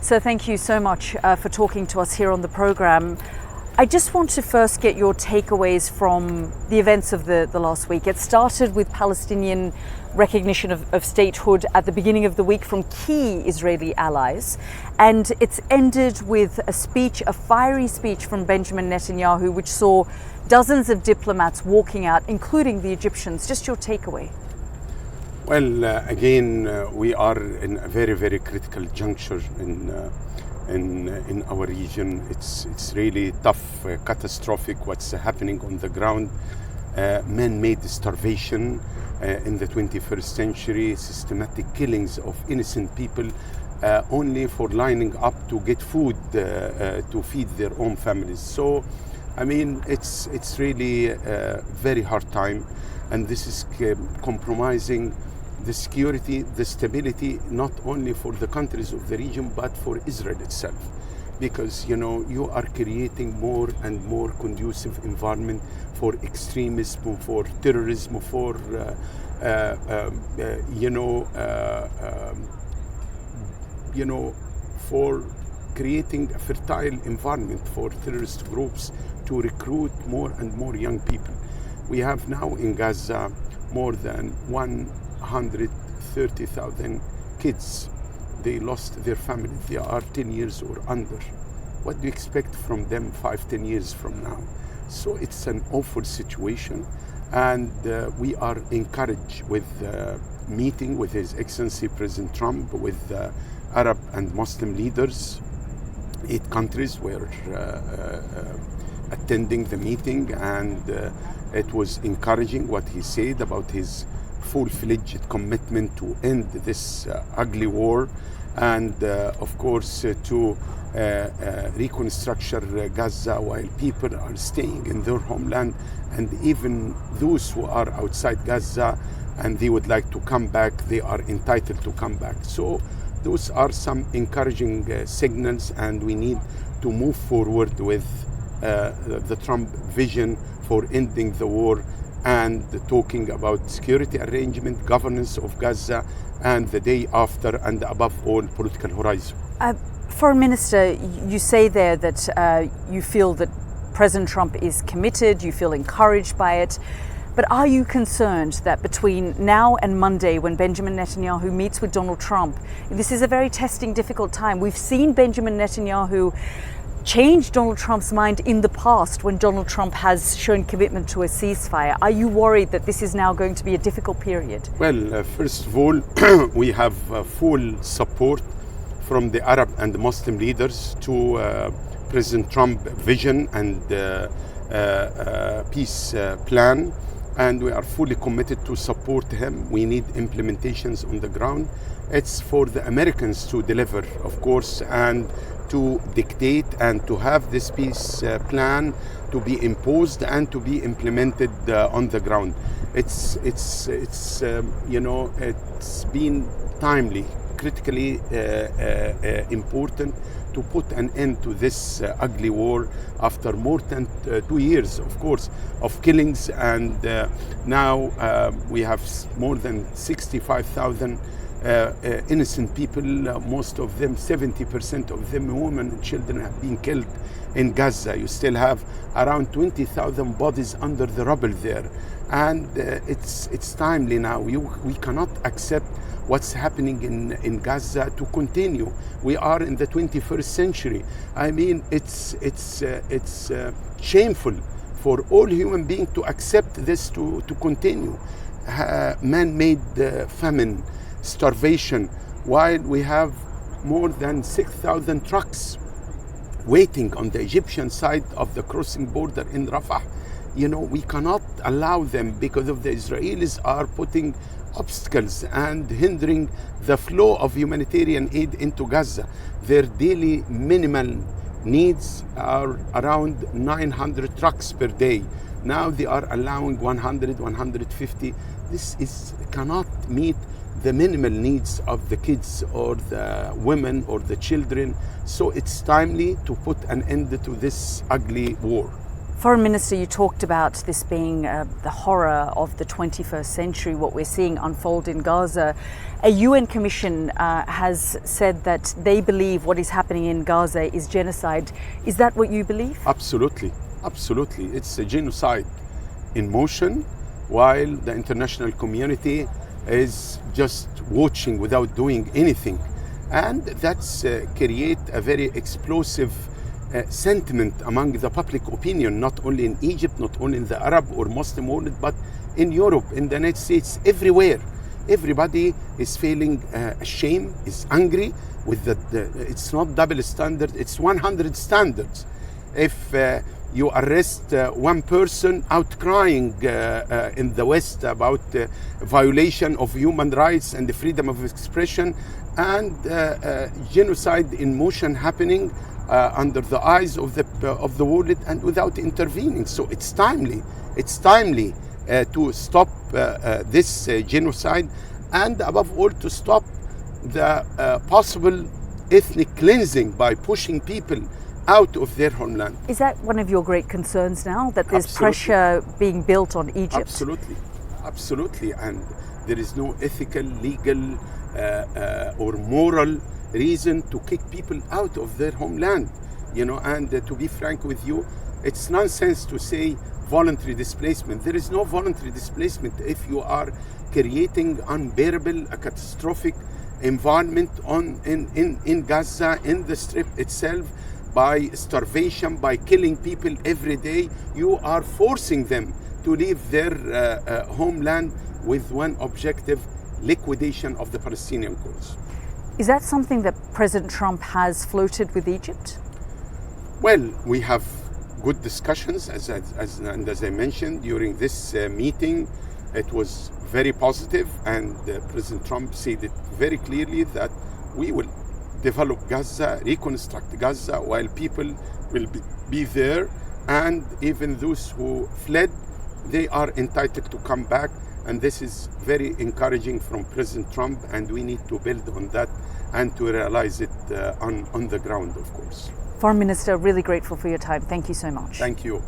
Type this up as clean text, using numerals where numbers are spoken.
So thank you so much for talking to us here on the program. I just want to first get your takeaways from the events of the last week. It started with Palestinian recognition of statehood at the beginning of the week from key Israeli allies. And it's ended with a fiery speech from Benjamin Netanyahu, which saw dozens of diplomats walking out, including the Egyptians. Just your takeaway. Well, again, we are in a very, very critical juncture in our region. It's really tough, catastrophic what's happening on the ground. Man-made starvation in the 21st century, systematic killings of innocent people only for lining up to get food to feed their own families. So, I mean, it's really a very hard time, and this is compromising the security, the stability, not only for the countries of the region, but for Israel itself. Because, you are creating more and more conducive environment for extremism, for terrorism, for, for creating a fertile environment for terrorist groups to recruit more and more young people. We have now in Gaza more than 130,000 kids. They lost their families. They are 10 years or under. What do you expect from them 5-10 years from now? So it's an awful situation, and we are encouraged with meeting with His Excellency President Trump, with Arab and Muslim leaders. 8 countries were attending the meeting, and it was encouraging what he said about his full-fledged commitment to end this ugly war, and of course to reconstruction Gaza while people are staying in their homeland, and even those who are outside Gaza and they would like to come back, they are entitled to come back. So those are some encouraging signals, and we need to move forward with the Trump vision for ending the war and talking about security arrangement, governance of Gaza, and the day after, and above all, political horizon. Foreign Minister, you say there that you feel that President Trump is committed, you feel encouraged by it, but are you concerned that between now and Monday, when Benjamin Netanyahu meets with Donald Trump, this is a very testing, difficult time? We've seen Benjamin Netanyahu change Donald Trump's mind in the past when Donald Trump has shown commitment to a ceasefire. Are you worried that this is now going to be a difficult period? Well, first of all, we have full support from the Arab and Muslim leaders to President Trump's vision and peace plan, and we are fully committed to support him. We need implementations on the ground. It's for the Americans to deliver, of course, and to dictate and to have this peace plan to be imposed and to be implemented on the ground. It's been timely, critically important to put an end to this ugly war after more than 2 years, of course, of killings, and now we have more than 65,000 innocent people, most of them, 70% of them, women and children, have been killed in Gaza. You still have around 20,000 bodies under the rubble there, and it's timely now. We cannot accept what's happening in Gaza to continue. We are in the 21st century. I mean, it's shameful for all human beings to accept this to continue. Man-made famine, starvation, while we have more than 6,000 trucks waiting on the Egyptian side of the crossing border in Rafah. We cannot allow them, because of the Israelis are putting obstacles and hindering the flow of humanitarian aid into Gaza. Their daily minimal needs are around 900 trucks per day. Now they are allowing 100, 150. This cannot meet the minimal needs of the kids or the women or the children. So it's timely to put an end to this ugly war. Foreign Minister, you talked about this being the horror of the 21st century, what we're seeing unfold in Gaza. A UN commission has said that they believe what is happening in Gaza is genocide. Is that what you believe? Absolutely, absolutely. It's a genocide in motion, while the international community is just watching without doing anything. And that's create a very explosive sentiment among the public opinion, not only in Egypt, not only in the Arab or Muslim world, but in Europe, in the United States, everywhere. Everybody is feeling ashamed, is angry with it's not double standard, it's 100 standards. If you arrest one person out crying in the West about violation of human rights and the freedom of expression, and genocide in motion happening under the eyes of the world and without intervening. So it's timely to stop this genocide, and above all to stop the possible ethnic cleansing by pushing people out of their homeland. Is that one of your great concerns now, that there's Absolutely. Pressure being built on Egypt? Absolutely, and there is no ethical, legal or moral reason to kick people out of their homeland, and to be frank with you, it's nonsense to say voluntary displacement. There is no voluntary displacement if you are creating unbearable, a catastrophic environment in Gaza, in the Strip itself, by starvation, by killing people every day. You are forcing them to leave their homeland with one objective: liquidation of the Palestinian cause. Is that something that President Trump has floated with Egypt? Well, we have good discussions, as I mentioned during this meeting. It was very positive, and President Trump said it very clearly that we will develop Gaza, reconstruct Gaza, while people will be there, and even those who fled, they are entitled to come back. And this is very encouraging from President Trump, and we need to build on that and to realize it on the ground, of course. Foreign Minister, really grateful for your time. Thank you so much. Thank you.